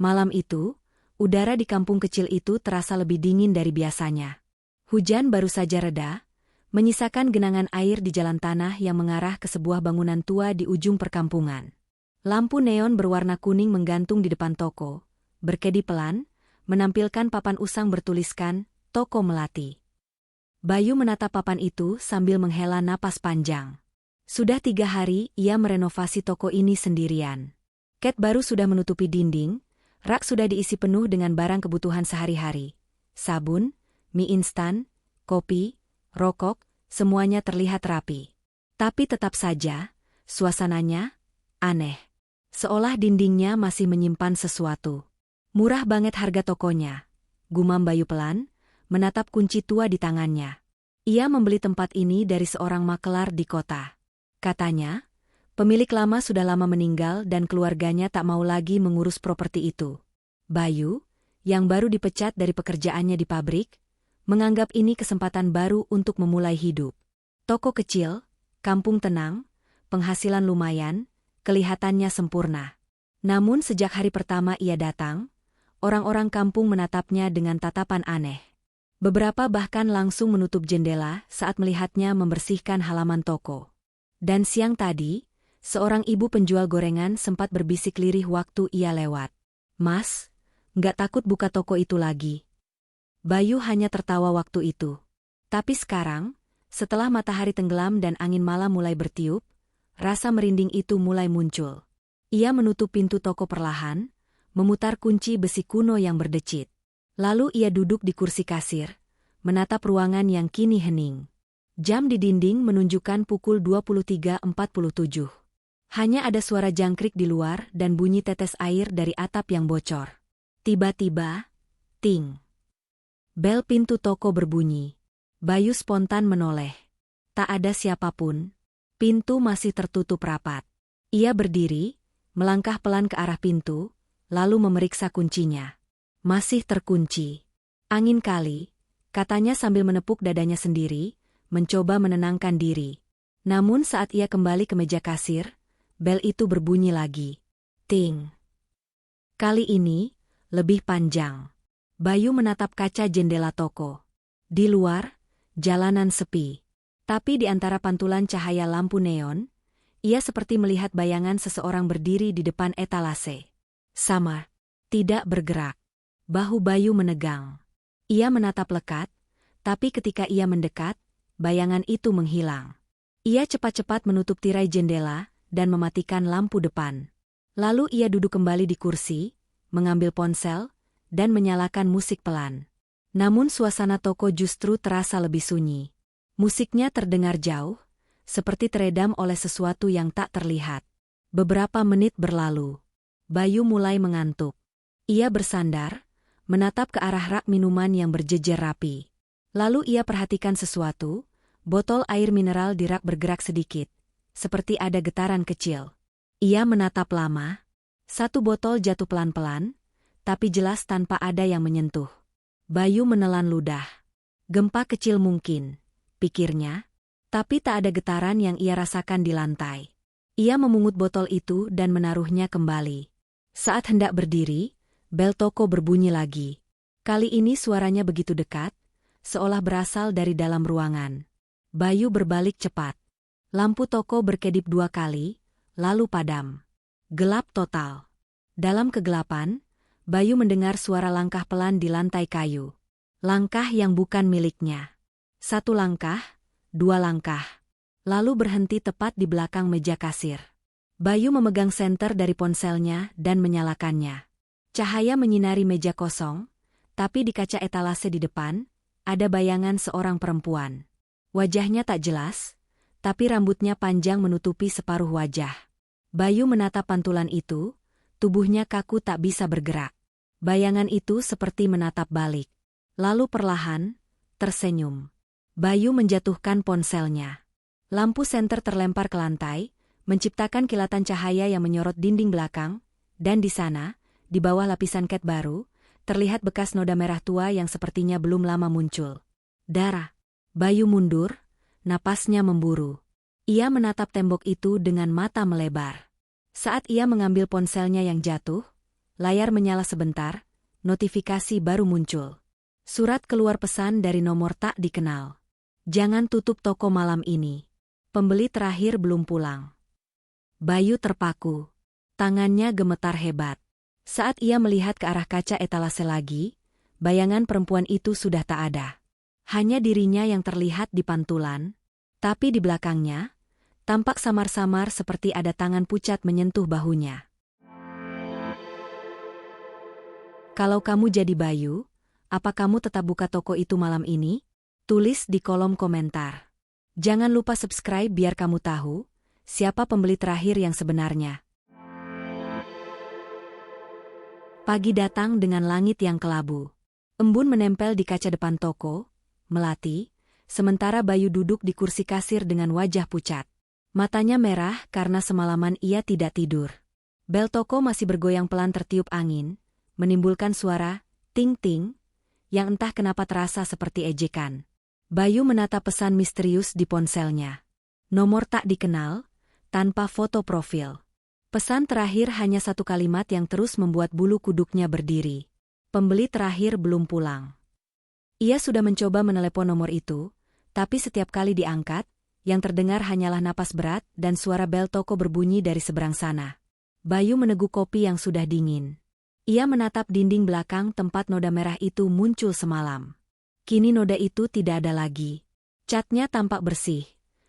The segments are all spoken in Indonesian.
Malam itu, udara di kampung kecil itu terasa lebih dingin dari biasanya. Hujan baru saja reda, menyisakan genangan air di jalan tanah yang mengarah ke sebuah bangunan tua di ujung perkampungan. Lampu neon berwarna kuning menggantung di depan toko, berkedip pelan, menampilkan papan usang bertuliskan, "Toko Melati". Bayu menatap papan itu sambil menghela napas panjang. Sudah 3 hari ia merenovasi toko ini sendirian. Cat baru sudah menutupi dinding, rak sudah diisi penuh dengan barang kebutuhan sehari-hari. Sabun, mie instan, kopi, rokok, semuanya terlihat rapi. Tapi tetap saja, suasananya aneh. Seolah dindingnya masih menyimpan sesuatu. Murah banget harga tokonya, gumam Bayu pelan, menatap kunci tua di tangannya. Ia membeli tempat ini dari seorang makelar di kota. Katanya, pemilik lama sudah lama meninggal dan keluarganya tak mau lagi mengurus properti itu. Bayu, yang baru dipecat dari pekerjaannya di pabrik, menganggap ini kesempatan baru untuk memulai hidup. Toko kecil, kampung tenang, penghasilan lumayan, kelihatannya sempurna. Namun sejak hari pertama ia datang, orang-orang kampung menatapnya dengan tatapan aneh. Beberapa bahkan langsung menutup jendela saat melihatnya membersihkan halaman toko. Dan siang tadi, seorang ibu penjual gorengan sempat berbisik lirih waktu ia lewat. "Mas, nggak takut buka toko itu lagi?" Bayu hanya tertawa waktu itu. Tapi sekarang, setelah matahari tenggelam dan angin malam mulai bertiup, rasa merinding itu mulai muncul. Ia menutup pintu toko perlahan, memutar kunci besi kuno yang berdecit. Lalu ia duduk di kursi kasir, menatap ruangan yang kini hening. Jam di dinding menunjukkan pukul 23.47. Hanya ada suara jangkrik di luar dan bunyi tetes air dari atap yang bocor. Tiba-tiba, ting. Bel pintu toko berbunyi. Bayu spontan menoleh. Tak ada siapapun. Pintu masih tertutup rapat. Ia berdiri, melangkah pelan ke arah pintu, lalu memeriksa kuncinya. Masih terkunci. "Angin kali," katanya sambil menepuk dadanya sendiri, mencoba menenangkan diri. Namun saat ia kembali ke meja kasir, bel itu berbunyi lagi. Ting. Kali ini, lebih panjang. Bayu menatap kaca jendela toko. Di luar, jalanan sepi. Tapi di antara pantulan cahaya lampu neon, ia seperti melihat bayangan seseorang berdiri di depan etalase. Samar. Tidak bergerak. Bahu Bayu menegang. Ia menatap lekat, tapi ketika ia mendekat, bayangan itu menghilang. Ia cepat-cepat menutup tirai jendela dan mematikan lampu depan. Lalu ia duduk kembali di kursi, mengambil ponsel, dan menyalakan musik pelan. Namun suasana toko justru terasa lebih sunyi. Musiknya terdengar jauh, seperti teredam oleh sesuatu yang tak terlihat. Beberapa menit berlalu. Bayu mulai mengantuk. Ia bersandar, menatap ke arah rak minuman yang berjejer rapi. Lalu ia perhatikan sesuatu, botol air mineral di rak bergerak sedikit, seperti ada getaran kecil. Ia menatap lama. Satu botol jatuh pelan-pelan, tapi jelas tanpa ada yang menyentuh. Bayu menelan ludah. Gempa kecil mungkin, pikirnya, tapi tak ada getaran yang ia rasakan di lantai. Ia memungut botol itu dan menaruhnya kembali. Saat hendak berdiri, bel toko berbunyi lagi. Kali ini suaranya begitu dekat, seolah berasal dari dalam ruangan. Bayu berbalik cepat. Lampu toko berkedip 2 kali, lalu padam. Gelap total. Dalam kegelapan, Bayu mendengar suara langkah pelan di lantai kayu. Langkah yang bukan miliknya. 1 langkah, 2 langkah. Lalu berhenti tepat di belakang meja kasir. Bayu memegang senter dari ponselnya dan menyalakannya. Cahaya menyinari meja kosong, tapi di kaca etalase di depan, ada bayangan seorang perempuan. Wajahnya tak jelas, tapi rambutnya panjang menutupi separuh wajah. Bayu menatap pantulan itu, tubuhnya kaku tak bisa bergerak. Bayangan itu seperti menatap balik. Lalu perlahan, tersenyum. Bayu menjatuhkan ponselnya. Lampu senter terlempar ke lantai, menciptakan kilatan cahaya yang menyorot dinding belakang, dan di sana, di bawah lapisan cat baru, terlihat bekas noda merah tua yang sepertinya belum lama muncul. Darah. Bayu mundur, napasnya memburu. Ia menatap tembok itu dengan mata melebar. Saat ia mengambil ponselnya yang jatuh, Layar menyala sebentar, notifikasi baru muncul. Surat keluar pesan dari nomor tak dikenal. Jangan tutup toko malam ini. Pembeli terakhir belum pulang. Bayu terpaku. Tangannya gemetar hebat. Saat ia melihat ke arah kaca etalase lagi, bayangan perempuan itu sudah tak ada. Hanya dirinya yang terlihat di pantulan, tapi di belakangnya, tampak samar-samar seperti ada tangan pucat menyentuh bahunya. Kalau kamu jadi Bayu, apa kamu tetap buka toko itu malam ini? Tulis di kolom komentar. Jangan lupa subscribe biar kamu tahu siapa pembeli terakhir yang sebenarnya. Pagi datang dengan langit yang kelabu. Embun menempel di kaca depan toko, melati, sementara Bayu duduk di kursi kasir dengan wajah pucat. Matanya merah karena semalaman ia tidak tidur. Bel toko masih bergoyang pelan tertiup angin, menimbulkan suara ting-ting yang entah kenapa terasa seperti ejekan. Bayu menatap pesan misterius di ponselnya. Nomor tak dikenal, tanpa foto profil. Pesan terakhir hanya satu kalimat yang terus membuat bulu kuduknya berdiri. Pembeli terakhir belum pulang. Ia sudah mencoba menelepon nomor itu, tapi setiap kali diangkat, yang terdengar hanyalah napas berat dan suara bel toko berbunyi dari seberang sana. Bayu meneguk kopi yang sudah dingin. Ia menatap dinding belakang tempat noda merah itu muncul semalam. Kini noda itu tidak ada lagi. Catnya tampak bersih,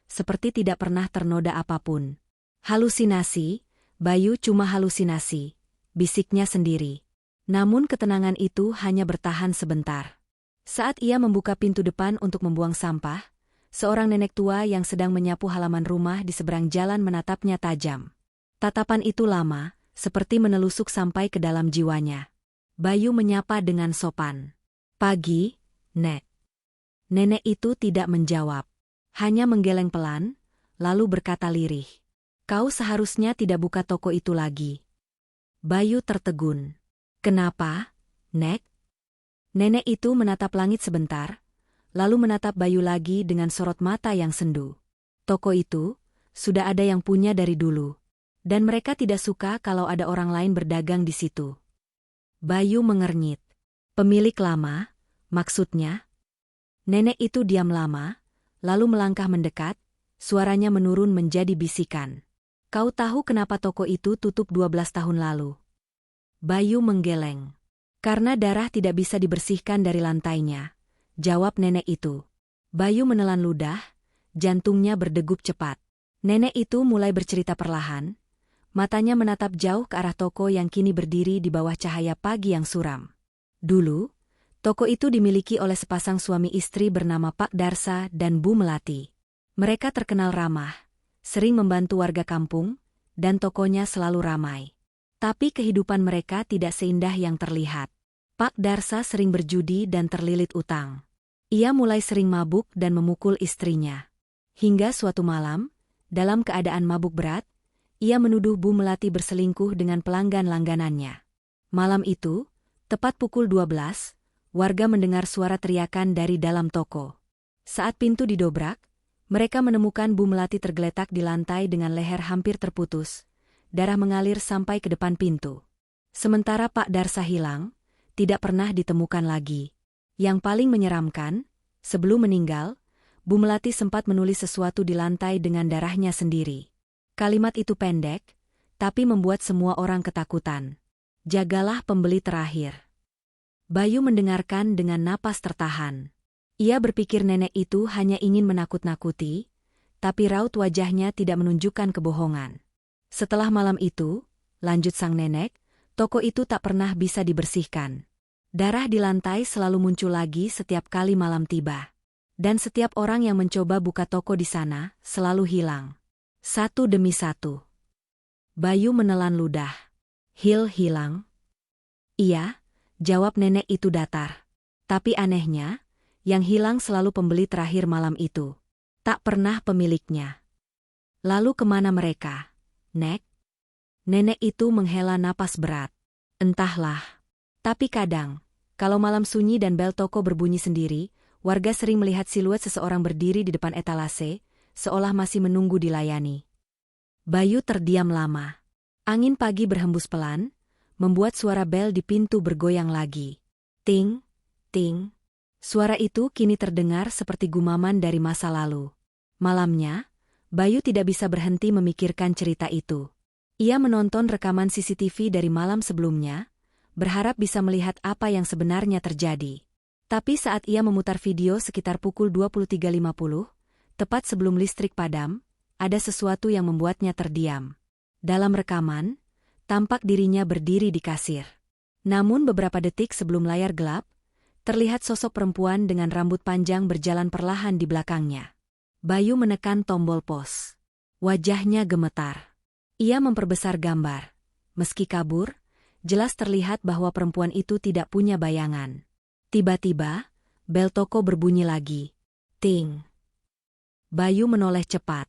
seperti tidak pernah ternoda apapun. Halusinasi, Bayu cuma halusinasi, bisiknya sendiri. Namun ketenangan itu hanya bertahan sebentar. Saat ia membuka pintu depan untuk membuang sampah, seorang nenek tua yang sedang menyapu halaman rumah di seberang jalan menatapnya tajam. Tatapan itu lama, seperti menelusuk sampai ke dalam jiwanya. Bayu menyapa dengan sopan. "Pagi, Nek." Nenek itu tidak menjawab. Hanya menggeleng pelan, lalu berkata lirih. "Kau seharusnya tidak buka toko itu lagi." Bayu tertegun. "Kenapa, Nek?" Nenek itu menatap langit sebentar, lalu menatap Bayu lagi dengan sorot mata yang sendu. "Toko itu sudah ada yang punya dari dulu. Dan mereka tidak suka kalau ada orang lain berdagang di situ." Bayu mengernyit. "Pemilik lama, maksudnya?" Nenek itu diam lama, lalu melangkah mendekat, suaranya menurun menjadi bisikan. "Kau tahu kenapa toko itu tutup 12 tahun lalu?" Bayu menggeleng. "Karena darah tidak bisa dibersihkan dari lantainya," jawab nenek itu. Bayu menelan ludah, jantungnya berdegup cepat. Nenek itu mulai bercerita perlahan. Matanya menatap jauh ke arah toko yang kini berdiri di bawah cahaya pagi yang suram. Dulu, toko itu dimiliki oleh sepasang suami istri bernama Pak Darsa dan Bu Melati. Mereka terkenal ramah, sering membantu warga kampung, dan tokonya selalu ramai. Tapi kehidupan mereka tidak seindah yang terlihat. Pak Darsa sering berjudi dan terlilit utang. Ia mulai sering mabuk dan memukul istrinya. Hingga suatu malam, dalam keadaan mabuk berat, ia menuduh Bu Melati berselingkuh dengan pelanggan langganannya. Malam itu, tepat pukul 12, warga mendengar suara teriakan dari dalam toko. Saat pintu didobrak, mereka menemukan Bu Melati tergeletak di lantai dengan leher hampir terputus. Darah mengalir sampai ke depan pintu. Sementara Pak Darsa hilang, tidak pernah ditemukan lagi. Yang paling menyeramkan, sebelum meninggal, Bu Melati sempat menulis sesuatu di lantai dengan darahnya sendiri. Kalimat itu pendek, tapi membuat semua orang ketakutan. "Jagalah pembeli terakhir." Bayu mendengarkan dengan napas tertahan. Ia berpikir nenek itu hanya ingin menakut-nakuti, tapi raut wajahnya tidak menunjukkan kebohongan. "Setelah malam itu," lanjut sang nenek, "toko itu tak pernah bisa dibersihkan. Darah di lantai selalu muncul lagi setiap kali malam tiba. Dan setiap orang yang mencoba buka toko di sana selalu hilang. Satu demi satu." Bayu menelan ludah. Hilang?" "Iya," jawab nenek itu datar. "Tapi anehnya, yang hilang selalu pembeli terakhir malam itu. Tak pernah pemiliknya." "Lalu kemana mereka, Nek?" Nenek itu menghela napas berat. "Entahlah. Tapi kadang, kalau malam sunyi dan bel toko berbunyi sendiri, warga sering melihat siluet seseorang berdiri di depan etalase, seolah masih menunggu dilayani." Bayu terdiam lama. Angin pagi berhembus pelan, membuat suara bel di pintu bergoyang lagi. Ting, ting. Suara itu kini terdengar seperti gumaman dari masa lalu. Malamnya, Bayu tidak bisa berhenti memikirkan cerita itu. Ia menonton rekaman CCTV dari malam sebelumnya, berharap bisa melihat apa yang sebenarnya terjadi. Tapi saat ia memutar video sekitar pukul 23.50, tepat sebelum listrik padam, ada sesuatu yang membuatnya terdiam. Dalam rekaman, tampak dirinya berdiri di kasir. Namun beberapa detik sebelum layar gelap, terlihat sosok perempuan dengan rambut panjang berjalan perlahan di belakangnya. Bayu menekan tombol pause. Wajahnya gemetar. Ia memperbesar gambar. Meski kabur, jelas terlihat bahwa perempuan itu tidak punya bayangan. Tiba-tiba, bel toko berbunyi lagi. Ting. Bayu menoleh cepat.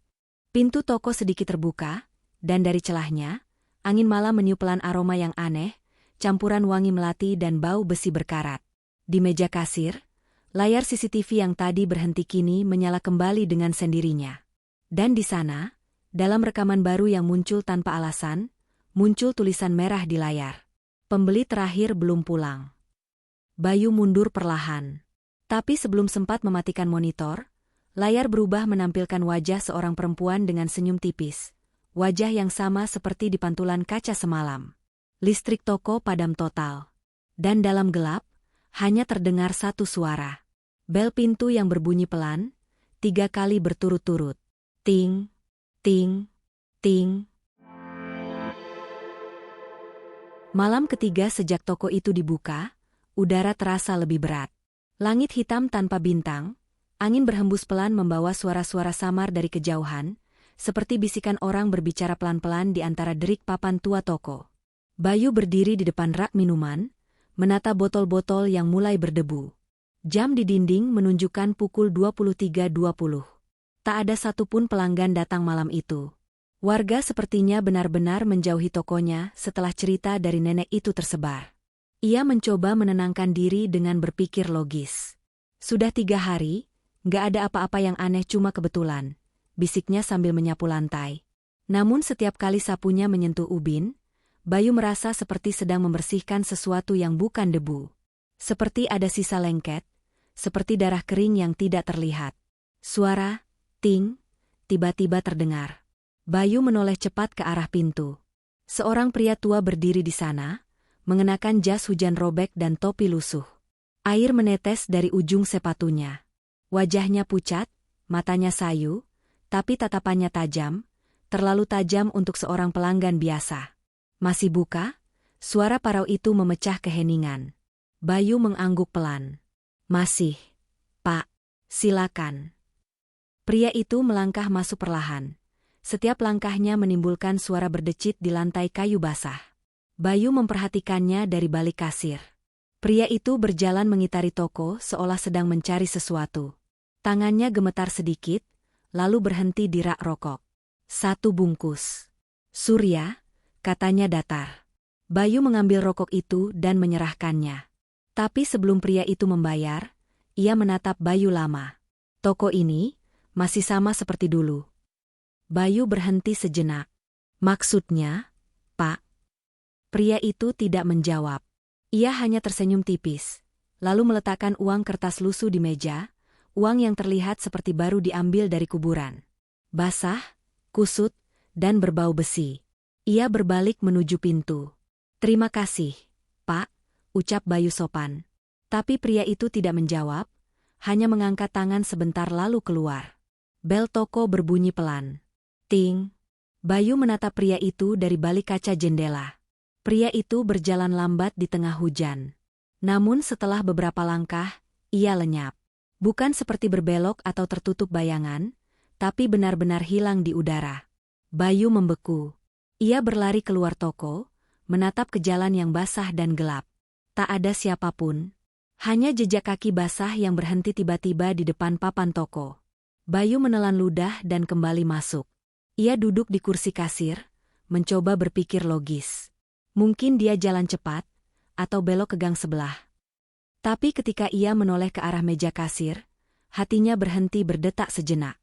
Pintu toko sedikit terbuka, dan dari celahnya, angin malam meniup pelan aroma yang aneh, campuran wangi melati dan bau besi berkarat. Di meja kasir, layar CCTV yang tadi berhenti kini menyala kembali dengan sendirinya. Dan di sana, dalam rekaman baru yang muncul tanpa alasan, muncul tulisan merah di layar. Pembeli terakhir belum pulang. Bayu mundur perlahan. Tapi sebelum sempat mematikan monitor, layar berubah menampilkan wajah seorang perempuan dengan senyum tipis. Wajah yang sama seperti di pantulan kaca semalam. Listrik toko padam total. Dan dalam gelap, hanya terdengar satu suara. Bel pintu yang berbunyi pelan, 3 kali berturut-turut. Ting, ting, ting. Malam ketiga sejak toko itu dibuka, udara terasa lebih berat. Langit hitam tanpa bintang, angin berhembus pelan membawa suara-suara samar dari kejauhan, seperti bisikan orang berbicara pelan-pelan di antara derik papan tua toko. Bayu berdiri di depan rak minuman, menata botol-botol yang mulai berdebu. Jam di dinding menunjukkan pukul 23.20. Tak ada satupun pelanggan datang malam itu. Warga sepertinya benar-benar menjauhi tokonya setelah cerita dari nenek itu tersebar. Ia mencoba menenangkan diri dengan berpikir logis. Sudah 3 hari, nggak ada apa-apa yang aneh, cuma kebetulan, bisiknya sambil menyapu lantai. Namun setiap kali sapunya menyentuh ubin, Bayu merasa seperti sedang membersihkan sesuatu yang bukan debu. Seperti ada sisa lengket, seperti darah kering yang tidak terlihat. Suara, ting, tiba-tiba terdengar. Bayu menoleh cepat ke arah pintu. Seorang pria tua berdiri di sana, mengenakan jas hujan robek dan topi lusuh. Air menetes dari ujung sepatunya. Wajahnya pucat, matanya sayu, tapi tatapannya tajam, terlalu tajam untuk seorang pelanggan biasa. Masih buka? Suara parau itu memecah keheningan. Bayu mengangguk pelan. Masih, Pak. Silakan. Pria itu melangkah masuk perlahan. Setiap langkahnya menimbulkan suara berdecit di lantai kayu basah. Bayu memperhatikannya dari balik kasir. Pria itu berjalan mengitari toko seolah sedang mencari sesuatu. Tangannya gemetar sedikit, lalu berhenti di rak rokok. 1 bungkus. Surya, katanya datar. Bayu mengambil rokok itu dan menyerahkannya. Tapi sebelum pria itu membayar, ia menatap Bayu lama. Toko ini masih sama seperti dulu. Bayu berhenti sejenak. Maksudnya, Pak? Pria itu tidak menjawab. Ia hanya tersenyum tipis, lalu meletakkan uang kertas lusuh di meja, uang yang terlihat seperti baru diambil dari kuburan. Basah, kusut, dan berbau besi. Ia berbalik menuju pintu. Terima kasih, Pak, ucap Bayu sopan. Tapi pria itu tidak menjawab, hanya mengangkat tangan sebentar lalu keluar. Bel toko berbunyi pelan. Ting. Bayu menatap pria itu dari balik kaca jendela. Pria itu berjalan lambat di tengah hujan. Namun setelah beberapa langkah, ia lenyap. Bukan seperti berbelok atau tertutup bayangan, tapi benar-benar hilang di udara. Bayu membeku. Ia berlari keluar toko, menatap ke jalan yang basah dan gelap. Tak ada siapapun. Hanya jejak kaki basah yang berhenti tiba-tiba di depan papan toko. Bayu menelan ludah dan kembali masuk. Ia duduk di kursi kasir, mencoba berpikir logis. Mungkin dia jalan cepat, atau belok ke gang sebelah. Tapi ketika ia menoleh ke arah meja kasir, hatinya berhenti berdetak sejenak.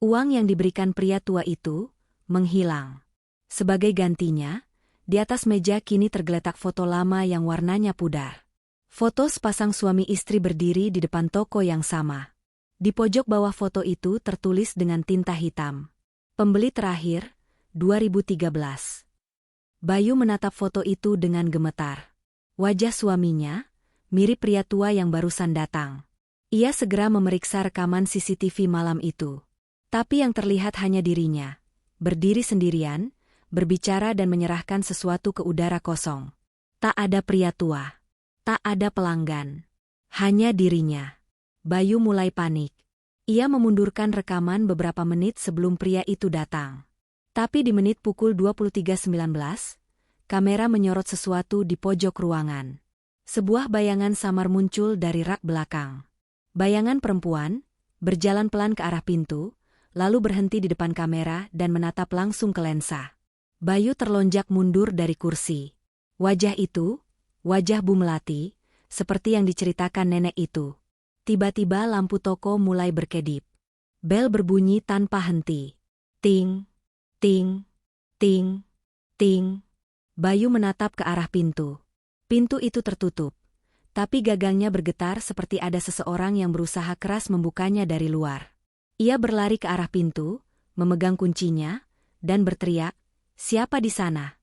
Uang yang diberikan pria tua itu menghilang. Sebagai gantinya, Di atas meja kini tergeletak foto lama yang warnanya pudar. Foto sepasang suami istri berdiri di depan toko yang sama. Di pojok bawah foto itu tertulis dengan tinta hitam. Pembeli terakhir, 2013. Bayu menatap foto itu dengan gemetar. Wajah suaminya mirip pria tua yang barusan datang. Ia segera memeriksa rekaman CCTV malam itu. Tapi yang terlihat hanya dirinya, berdiri sendirian, berbicara dan menyerahkan sesuatu ke udara kosong. Tak ada pria tua. Tak ada pelanggan. Hanya dirinya. Bayu mulai panik. Ia memundurkan rekaman beberapa menit sebelum pria itu datang. Tapi di menit pukul 23.19, kamera menyorot sesuatu di pojok ruangan. Sebuah bayangan samar muncul dari rak belakang. Bayangan perempuan, berjalan pelan ke arah pintu, lalu berhenti di depan kamera dan menatap langsung ke lensa. Bayu terlonjak mundur dari kursi. Wajah itu, wajah Bu Melati, seperti yang diceritakan nenek itu. Tiba-tiba lampu toko mulai berkedip. Bel berbunyi tanpa henti. Ting, ting, ting, ting. Bayu menatap ke arah pintu. Pintu itu tertutup. Tapi gagangnya bergetar seperti ada seseorang yang berusaha keras membukanya dari luar. Ia berlari ke arah pintu, memegang kuncinya, dan berteriak, "Siapa di sana?"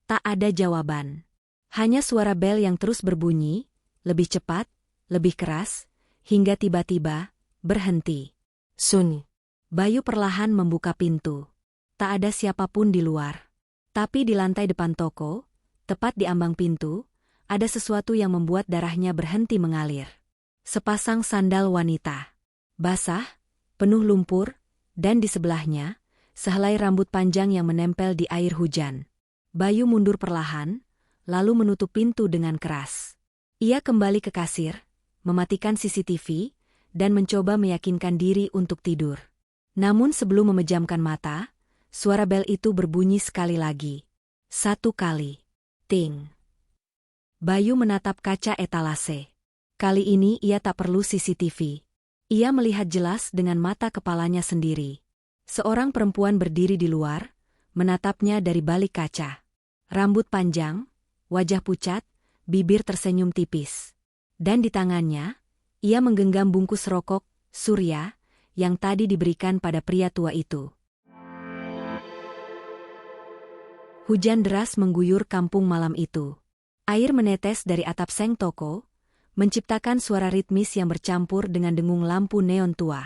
Tak ada jawaban. Hanya suara bel yang terus berbunyi, lebih cepat, lebih keras, hingga tiba-tiba berhenti. Sun. Bayu perlahan membuka pintu. Tak ada siapapun di luar. Tapi di lantai depan toko, tepat di ambang pintu, ada sesuatu yang membuat darahnya berhenti mengalir. Sepasang sandal wanita. Basah, penuh lumpur, dan di sebelahnya, sehelai rambut panjang yang menempel di air hujan. Bayu mundur perlahan, lalu menutup pintu dengan keras. Ia kembali ke kasir, mematikan CCTV, dan mencoba meyakinkan diri untuk tidur. Namun sebelum memejamkan mata, suara bel itu berbunyi sekali lagi. 1 kali. Ting. Bayu menatap kaca etalase. Kali ini ia tak perlu CCTV. Ia melihat jelas dengan mata kepalanya sendiri. Seorang perempuan berdiri di luar, menatapnya dari balik kaca. Rambut panjang, wajah pucat, bibir tersenyum tipis. Dan di tangannya, ia menggenggam bungkus rokok, Surya, yang tadi diberikan pada pria tua itu. Hujan deras mengguyur kampung malam itu. Air menetes dari atap seng toko, menciptakan suara ritmis yang bercampur dengan dengung lampu neon tua.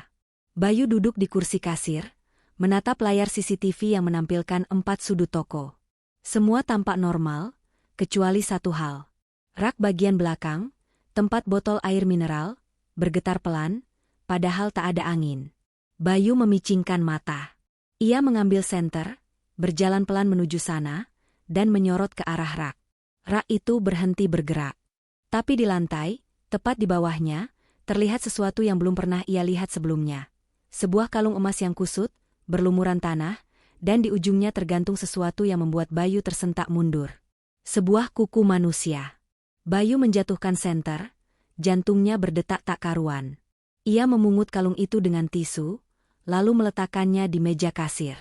Bayu duduk di kursi kasir, menatap layar CCTV yang menampilkan 4 sudut toko. Semua tampak normal, kecuali satu hal. Rak bagian belakang, tempat botol air mineral, bergetar pelan, padahal tak ada angin. Bayu memicingkan mata. Ia mengambil senter, berjalan pelan menuju sana, dan menyorot ke arah rak. Rak itu berhenti bergerak. Tapi di lantai, tepat di bawahnya, terlihat sesuatu yang belum pernah ia lihat sebelumnya. Sebuah kalung emas yang kusut, berlumuran tanah, dan di ujungnya tergantung sesuatu yang membuat Bayu tersentak mundur. Sebuah kuku manusia. Bayu menjatuhkan senter, jantungnya berdetak tak karuan. Ia memungut kalung itu dengan tisu, lalu meletakkannya di meja kasir.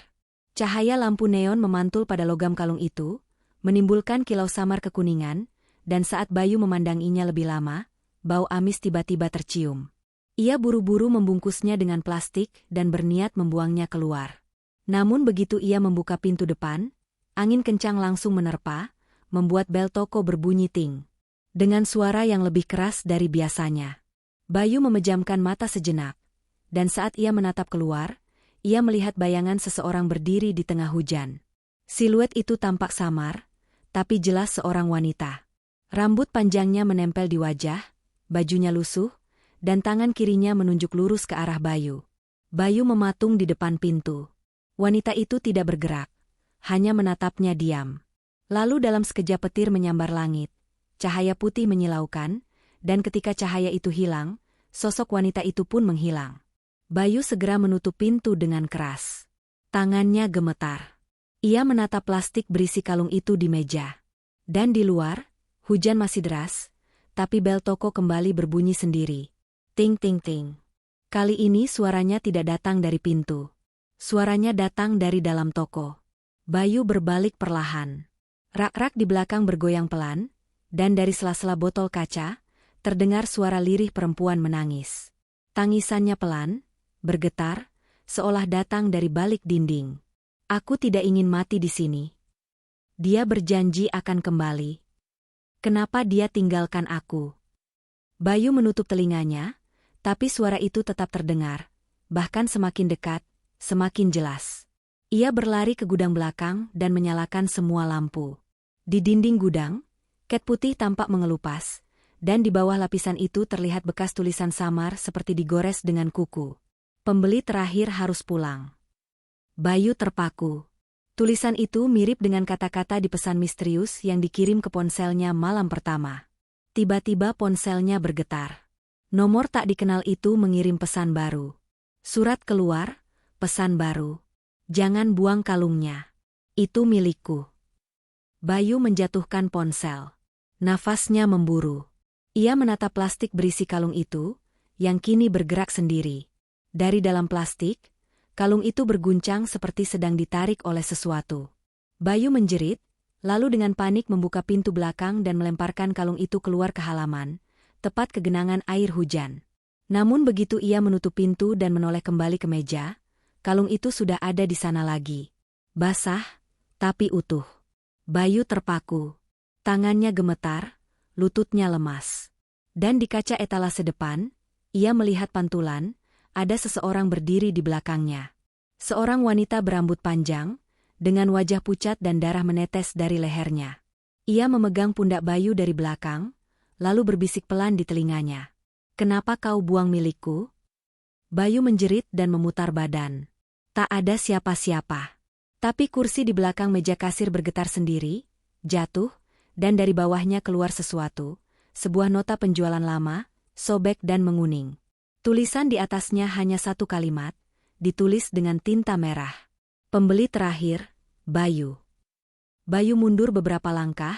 Cahaya lampu neon memantul pada logam kalung itu, menimbulkan kilau samar kekuningan, dan saat Bayu memandanginya lebih lama, bau amis tiba-tiba tercium. Ia buru-buru membungkusnya dengan plastik dan berniat membuangnya keluar. Namun begitu ia membuka pintu depan, angin kencang langsung menerpa, membuat bel toko berbunyi ting. Dengan suara yang lebih keras dari biasanya. Bayu memejamkan mata sejenak, dan saat ia menatap keluar, ia melihat bayangan seseorang berdiri di tengah hujan. Siluet itu tampak samar, tapi jelas seorang wanita. Rambut panjangnya menempel di wajah, bajunya lusuh, dan tangan kirinya menunjuk lurus ke arah Bayu. Bayu mematung di depan pintu. Wanita itu tidak bergerak, hanya menatapnya diam. Lalu dalam sekejap petir menyambar langit, cahaya putih menyilaukan, dan ketika cahaya itu hilang, sosok wanita itu pun menghilang. Bayu segera menutup pintu dengan keras. Tangannya gemetar. Ia menatap plastik berisi kalung itu di meja. Dan di luar, hujan masih deras, tapi bel toko kembali berbunyi sendiri. Ting ting ting. Kali ini suaranya tidak datang dari pintu. Suaranya datang dari dalam toko. Bayu berbalik perlahan. Rak-rak di belakang bergoyang pelan, dan dari sela-sela botol kaca, terdengar suara lirih perempuan menangis. Tangisannya pelan, bergetar, seolah datang dari balik dinding. Aku tidak ingin mati di sini. Dia berjanji akan kembali. Kenapa dia tinggalkan aku? Bayu menutup telinganya, tapi suara itu tetap terdengar, bahkan semakin dekat, semakin jelas. Ia berlari ke gudang belakang dan menyalakan semua lampu. Di dinding gudang, cat putih tampak mengelupas, dan di bawah lapisan itu terlihat bekas tulisan samar seperti digores dengan kuku. Pembeli terakhir harus pulang. Bayu terpaku. Tulisan itu mirip dengan kata-kata di pesan misterius yang dikirim ke ponselnya malam pertama. Tiba-tiba ponselnya bergetar. Nomor tak dikenal itu mengirim pesan baru. Surat keluar, pesan baru. Jangan buang kalungnya. Itu milikku. Bayu menjatuhkan ponsel. Nafasnya memburu. Ia menatap plastik berisi kalung itu, yang kini bergerak sendiri. Dari dalam plastik, kalung itu berguncang seperti sedang ditarik oleh sesuatu. Bayu menjerit, lalu dengan panik membuka pintu belakang dan melemparkan kalung itu keluar ke halaman, tepat ke genangan air hujan. Namun begitu ia menutup pintu dan menoleh kembali ke meja, kalung itu sudah ada di sana lagi. Basah, tapi utuh. Bayu terpaku. Tangannya gemetar, lututnya lemas. Dan di kaca etalase depan, ia melihat pantulan, ada seseorang berdiri di belakangnya. Seorang wanita berambut panjang, dengan wajah pucat dan darah menetes dari lehernya. Ia memegang pundak Bayu dari belakang, lalu berbisik pelan di telinganya. "Kenapa kau buang milikku?" Bayu menjerit dan memutar badan. Tak ada siapa-siapa. Tapi kursi di belakang meja kasir bergetar sendiri, jatuh, dan dari bawahnya keluar sesuatu, sebuah nota penjualan lama, sobek dan menguning. Tulisan di atasnya hanya satu kalimat, ditulis dengan tinta merah. Pembeli terakhir, Bayu. Bayu mundur beberapa langkah,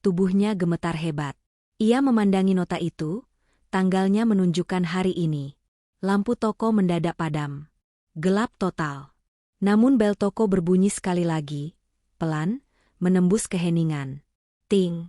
tubuhnya gemetar hebat. Ia memandangi nota itu, tanggalnya menunjukkan hari ini. Lampu toko mendadak padam. Gelap total. Namun bel toko berbunyi sekali lagi, pelan, menembus keheningan. Ting.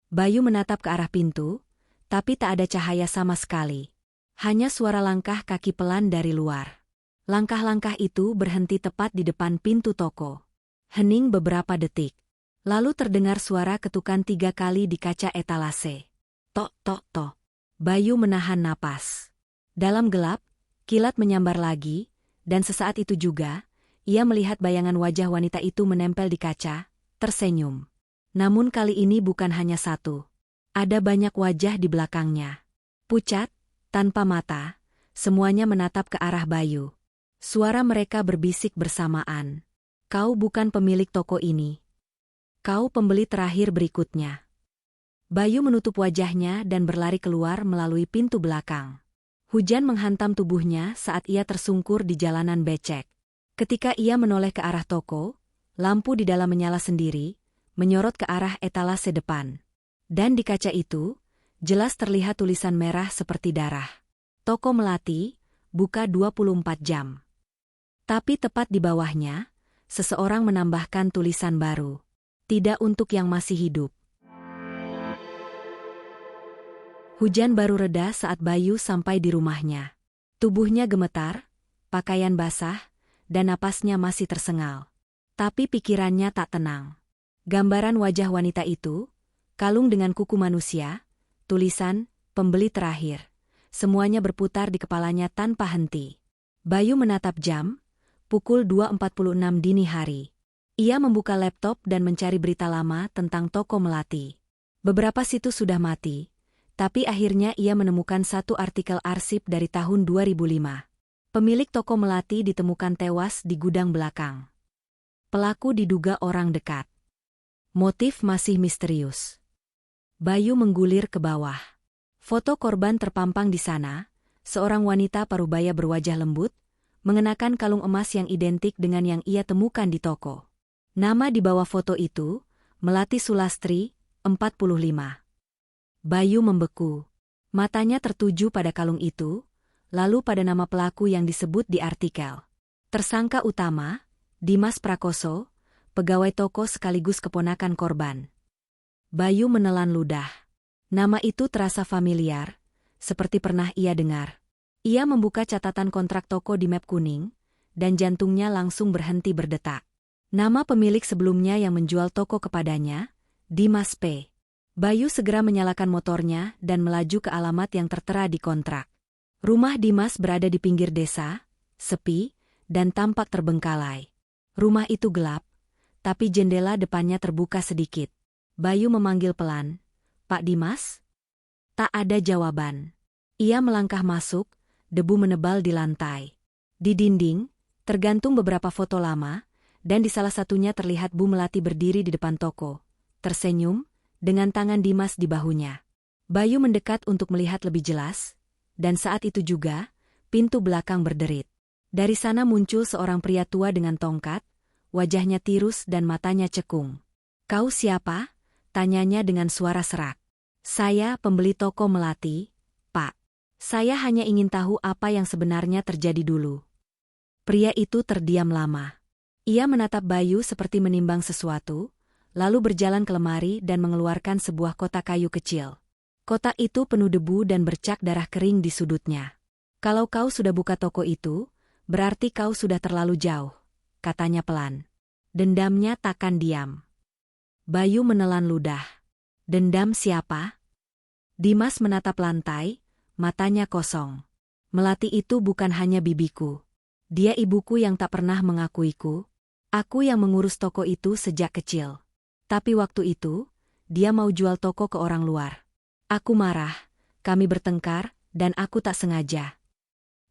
Bayu menatap ke arah pintu, tapi tak ada cahaya sama sekali. Hanya suara langkah kaki pelan dari luar. Langkah-langkah itu berhenti tepat di depan pintu toko. Hening beberapa detik. Lalu terdengar suara ketukan 3 kali di kaca etalase. Tok tok tok. Bayu menahan napas. Dalam gelap, kilat menyambar lagi, dan sesaat itu juga, ia melihat bayangan wajah wanita itu menempel di kaca, tersenyum. Namun kali ini bukan hanya satu. Ada banyak wajah di belakangnya. Pucat, tanpa mata, semuanya menatap ke arah Bayu. Suara mereka berbisik bersamaan. "Kau bukan pemilik toko ini. Kau pembeli terakhir berikutnya." Bayu menutup wajahnya dan berlari keluar melalui pintu belakang. Hujan menghantam tubuhnya saat ia tersungkur di jalanan becek. Ketika ia menoleh ke arah toko, lampu di dalam menyala sendiri, menyorot ke arah etalase depan. Dan di kaca itu, jelas terlihat tulisan merah seperti darah. Toko Melati, buka 24 jam. Tapi tepat di bawahnya, seseorang menambahkan tulisan baru. Tidak untuk yang masih hidup. Hujan baru reda saat Bayu sampai di rumahnya. Tubuhnya gemetar, pakaian basah, dan napasnya masih tersengal. Tapi pikirannya tak tenang. Gambaran wajah wanita itu, kalung dengan kuku manusia, tulisan, "Pembeli terakhir." Semuanya berputar di kepalanya tanpa henti. Bayu menatap jam, pukul 2.46 dini hari. Ia membuka laptop dan mencari berita lama tentang toko Melati. Beberapa situs sudah mati, tapi akhirnya ia menemukan satu artikel arsip dari tahun 2005. Pemilik toko Melati ditemukan tewas di gudang belakang. Pelaku diduga orang dekat. Motif masih misterius. Bayu menggulir ke bawah. Foto korban terpampang di sana, seorang wanita parubaya berwajah lembut, mengenakan kalung emas yang identik dengan yang ia temukan di toko. Nama di bawah foto itu, Melati Sulastri, 45. Bayu membeku. Matanya tertuju pada kalung itu, lalu pada nama pelaku yang disebut di artikel. Tersangka utama, Dimas Prakoso, pegawai toko sekaligus keponakan korban. Bayu menelan ludah. Nama itu terasa familiar, seperti pernah ia dengar. Ia membuka catatan kontrak toko di map kuning, dan jantungnya langsung berhenti berdetak. Nama pemilik sebelumnya yang menjual toko kepadanya, Dimas P. Bayu segera menyalakan motornya dan melaju ke alamat yang tertera di kontrak. Rumah Dimas berada di pinggir desa, sepi, dan tampak terbengkalai. Rumah itu gelap, tapi jendela depannya terbuka sedikit. Bayu memanggil pelan, "Pak Dimas?" Tak ada jawaban. Ia melangkah masuk, debu menebal di lantai. Di dinding, tergantung beberapa foto lama, dan di salah satunya terlihat Bu Melati berdiri di depan toko, tersenyum, dengan tangan Dimas di bahunya. Bayu mendekat untuk melihat lebih jelas, dan saat itu juga, pintu belakang berderit. Dari sana muncul seorang pria tua dengan tongkat, wajahnya tirus dan matanya cekung. "Kau siapa?" tanyanya dengan suara serak. "Saya pembeli toko Melati, Pak. Saya hanya ingin tahu apa yang sebenarnya terjadi dulu." Pria itu terdiam lama. Ia menatap Bayu seperti menimbang sesuatu, lalu berjalan ke lemari dan mengeluarkan sebuah kotak kayu kecil. Kotak itu penuh debu dan bercak darah kering di sudutnya. "Kalau kau sudah buka toko itu, berarti kau sudah terlalu jauh," katanya pelan. Dendamnya takkan diam. Bayu menelan ludah. "Dendam siapa?" Dimas menatap lantai, matanya kosong. "Melati itu bukan hanya bibiku. Dia ibuku yang tak pernah mengakuiku. Aku yang mengurus toko itu sejak kecil. Tapi waktu itu, dia mau jual toko ke orang luar. Aku marah, kami bertengkar, dan aku tak sengaja."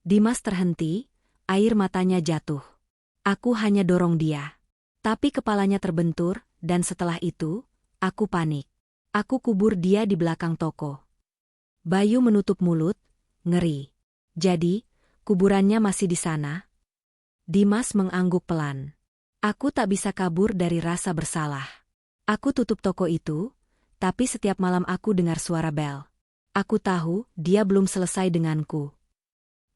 Dimas terhenti, air matanya jatuh. "Aku hanya dorong dia. Tapi kepalanya terbentur, dan setelah itu, aku panik. Aku kubur dia di belakang toko." Bayu menutup mulut, ngeri. "Jadi, kuburannya masih di sana?" Dimas mengangguk pelan. "Aku tak bisa kabur dari rasa bersalah. Aku tutup toko itu, tapi setiap malam aku dengar suara bel. Aku tahu dia belum selesai denganku.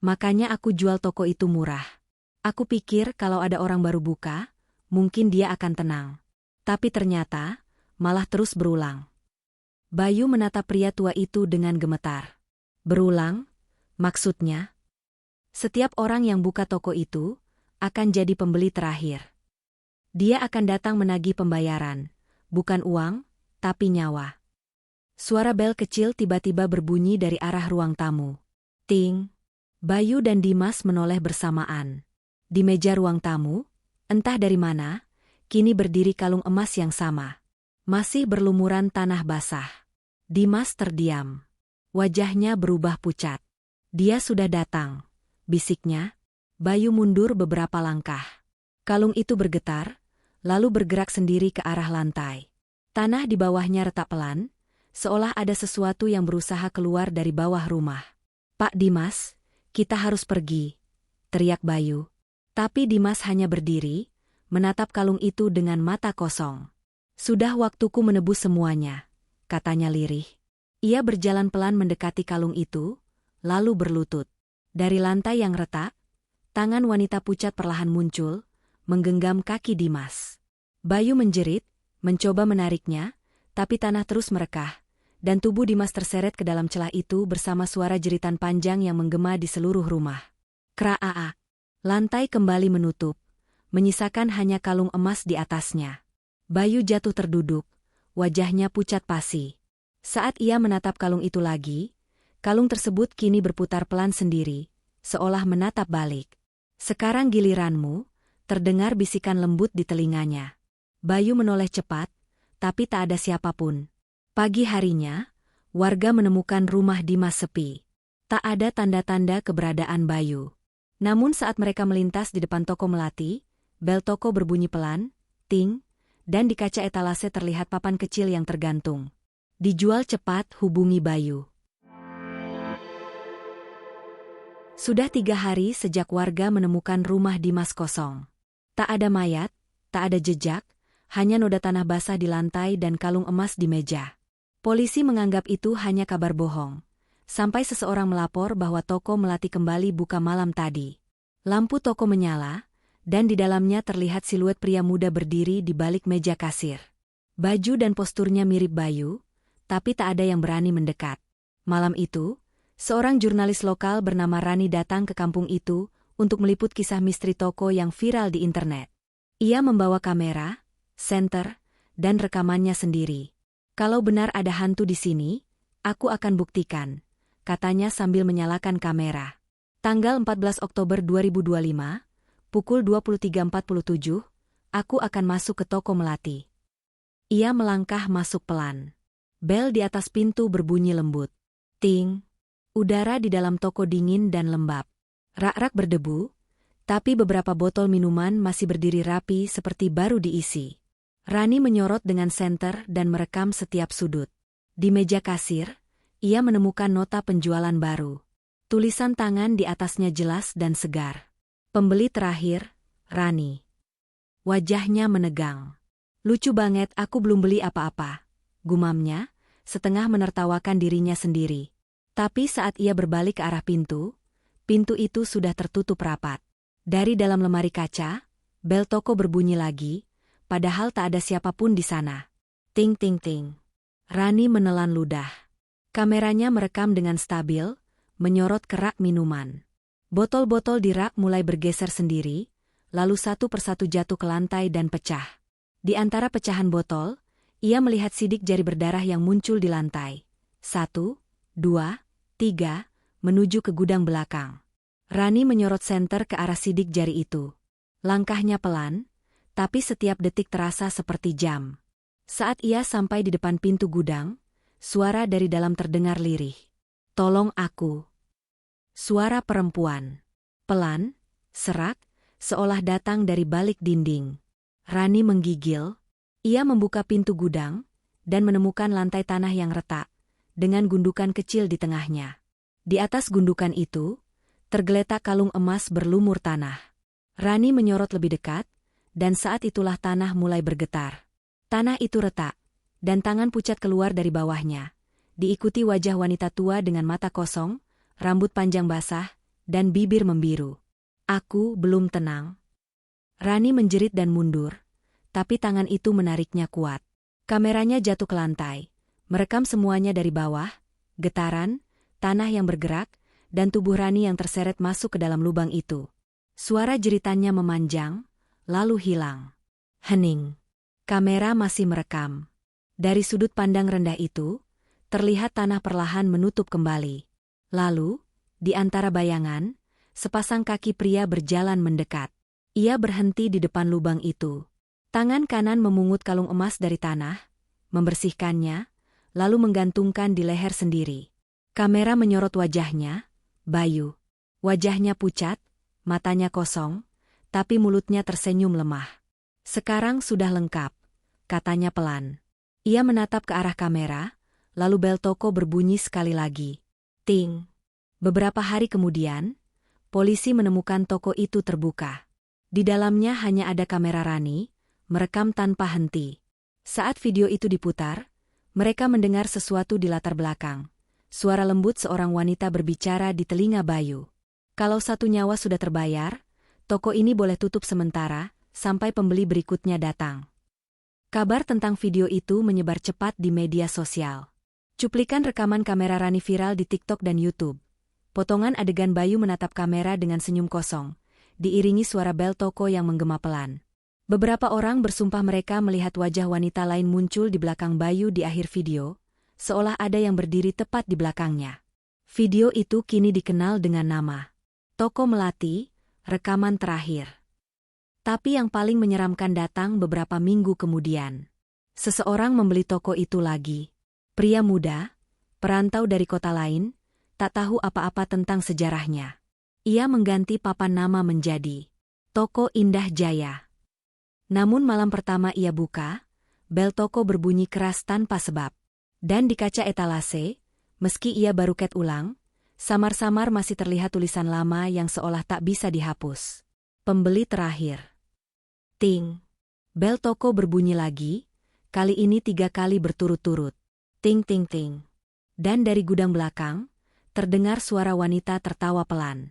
Makanya aku jual toko itu murah. Aku pikir kalau ada orang baru buka, mungkin dia akan tenang. Tapi ternyata, malah terus berulang." Bayu menatap pria tua itu dengan gemetar. "Berulang? Maksudnya?" "Setiap orang yang buka toko itu, akan jadi pembeli terakhir. Dia akan datang menagih pembayaran. Bukan uang, tapi nyawa." Suara bel kecil tiba-tiba berbunyi dari arah ruang tamu. Ting! Bayu dan Dimas menoleh bersamaan. Di meja ruang tamu, entah dari mana, kini berdiri kalung emas yang sama. Masih berlumuran tanah basah. Dimas terdiam. Wajahnya berubah pucat. "Dia sudah datang," bisiknya. Bayu mundur beberapa langkah. Kalung itu bergetar, lalu bergerak sendiri ke arah lantai. Tanah di bawahnya retak pelan, seolah ada sesuatu yang berusaha keluar dari bawah rumah. "Pak Dimas, kita harus pergi," teriak Bayu. Tapi Dimas hanya berdiri, menatap kalung itu dengan mata kosong. "Sudah waktuku menebus semuanya," katanya lirih. Ia berjalan pelan mendekati kalung itu, lalu berlutut. Dari lantai yang retak, tangan wanita pucat perlahan muncul, menggenggam kaki Dimas. Bayu menjerit, mencoba menariknya, tapi tanah terus merekah, dan tubuh Dimas terseret ke dalam celah itu bersama suara jeritan panjang yang menggema di seluruh rumah. Kraa! Lantai kembali menutup, menyisakan hanya kalung emas di atasnya. Bayu jatuh terduduk, wajahnya pucat pasi. Saat ia menatap kalung itu lagi, kalung tersebut kini berputar pelan sendiri, seolah menatap balik. "Sekarang giliranmu," terdengar bisikan lembut di telinganya. Bayu menoleh cepat, tapi tak ada siapapun. Pagi harinya, warga menemukan rumah Dimas sepi. Tak ada tanda-tanda keberadaan Bayu. Namun saat mereka melintas di depan toko Melati, bel toko berbunyi pelan, ting, dan di kaca etalase terlihat papan kecil yang tergantung. "Dijual cepat, hubungi Bayu." Sudah 3 hari sejak warga menemukan rumah Dimas kosong. Tak ada mayat, tak ada jejak, hanya noda tanah basah di lantai dan kalung emas di meja. Polisi menganggap itu hanya kabar bohong, sampai seseorang melapor bahwa toko Melati kembali buka malam tadi. Lampu toko menyala, dan di dalamnya terlihat siluet pria muda berdiri di balik meja kasir. Baju dan posturnya mirip Bayu, tapi tak ada yang berani mendekat. Malam itu, seorang jurnalis lokal bernama Rani datang ke kampung itu untuk meliput kisah misteri toko yang viral di internet. Ia membawa kamera, senter, dan rekamannya sendiri. "Kalau benar ada hantu di sini, aku akan buktikan," katanya sambil menyalakan kamera. Tanggal 14 Oktober 2025, pukul 23.47, aku akan masuk ke toko Melati. Ia melangkah masuk pelan. Bel di atas pintu berbunyi lembut. Ting. Udara di dalam toko dingin dan lembab. Rak-rak berdebu, tapi beberapa botol minuman masih berdiri rapi seperti baru diisi. Rani menyorot dengan senter dan merekam setiap sudut. Di meja kasir, ia menemukan nota penjualan baru. Tulisan tangan di atasnya jelas dan segar. "Pembeli terakhir, Rani." Wajahnya menegang. "Lucu banget, aku belum beli apa-apa," gumamnya, setengah menertawakan dirinya sendiri. Tapi saat ia berbalik ke arah pintu itu sudah tertutup rapat. Dari dalam lemari kaca, bel toko berbunyi lagi, padahal tak ada siapapun di sana. Ting ting ting. Rani menelan ludah. Kameranya merekam dengan stabil, menyorot ke rak minuman. Botol-botol di rak mulai bergeser sendiri, lalu satu persatu jatuh ke lantai dan pecah. Di antara pecahan botol, ia melihat sidik jari berdarah yang muncul di lantai. 1, 2, 3, menuju ke gudang belakang. Rani menyorot senter ke arah sidik jari itu. Langkahnya pelan, tapi setiap detik terasa seperti jam. Saat ia sampai di depan pintu gudang, suara dari dalam terdengar lirih. "Tolong aku." Suara perempuan. Pelan, serak, seolah datang dari balik dinding. Rani menggigil. Ia membuka pintu gudang, dan menemukan lantai tanah yang retak, dengan gundukan kecil di tengahnya. Di atas gundukan itu, tergeletak kalung emas berlumur tanah. Rani menyorot lebih dekat, dan saat itulah tanah mulai bergetar. Tanah itu retak, dan tangan pucat keluar dari bawahnya, diikuti wajah wanita tua dengan mata kosong, rambut panjang basah, dan bibir membiru. "Aku belum tenang." Rani menjerit dan mundur, tapi tangan itu menariknya kuat. Kameranya jatuh ke lantai, merekam semuanya dari bawah, getaran, tanah yang bergerak, dan tubuh Rani yang terseret masuk ke dalam lubang itu. Suara jeritannya memanjang, lalu hilang. Hening. Kamera masih merekam. Dari sudut pandang rendah itu, terlihat tanah perlahan menutup kembali. Lalu, di antara bayangan, sepasang kaki pria berjalan mendekat. Ia berhenti di depan lubang itu. Tangan kanan memungut kalung emas dari tanah, membersihkannya, lalu menggantungkan di leher sendiri. Kamera menyorot wajahnya, Bayu. Wajahnya pucat, matanya kosong, tapi mulutnya tersenyum lemah. "Sekarang sudah lengkap," katanya pelan. Ia menatap ke arah kamera, lalu bel toko berbunyi sekali lagi. Ting. Beberapa hari kemudian, polisi menemukan toko itu terbuka. Di dalamnya hanya ada kamera Rani, merekam tanpa henti. Saat video itu diputar, mereka mendengar sesuatu di latar belakang. Suara lembut seorang wanita berbicara di telinga Bayu. "Kalau satu nyawa sudah terbayar, toko ini boleh tutup sementara, sampai pembeli berikutnya datang." Kabar tentang video itu menyebar cepat di media sosial. Cuplikan rekaman kamera Rani viral di TikTok dan YouTube. Potongan adegan Bayu menatap kamera dengan senyum kosong, diiringi suara bel toko yang menggema pelan. Beberapa orang bersumpah mereka melihat wajah wanita lain muncul di belakang Bayu di akhir video, seolah ada yang berdiri tepat di belakangnya. Video itu kini dikenal dengan nama Toko Melati, rekaman terakhir. Tapi yang paling menyeramkan datang beberapa minggu kemudian. Seseorang membeli toko itu lagi. Pria muda, perantau dari kota lain, tak tahu apa-apa tentang sejarahnya. Ia mengganti papan nama menjadi Toko Indah Jaya. Namun malam pertama ia buka, bel toko berbunyi keras tanpa sebab. Dan di kaca etalase, meski ia baru ket ulang, samar-samar masih terlihat tulisan lama yang seolah tak bisa dihapus. Pembeli terakhir. Ting. Bel toko berbunyi lagi, kali ini 3 kali berturut-turut. Ting ting ting. Dan dari gudang belakang, terdengar suara wanita tertawa pelan.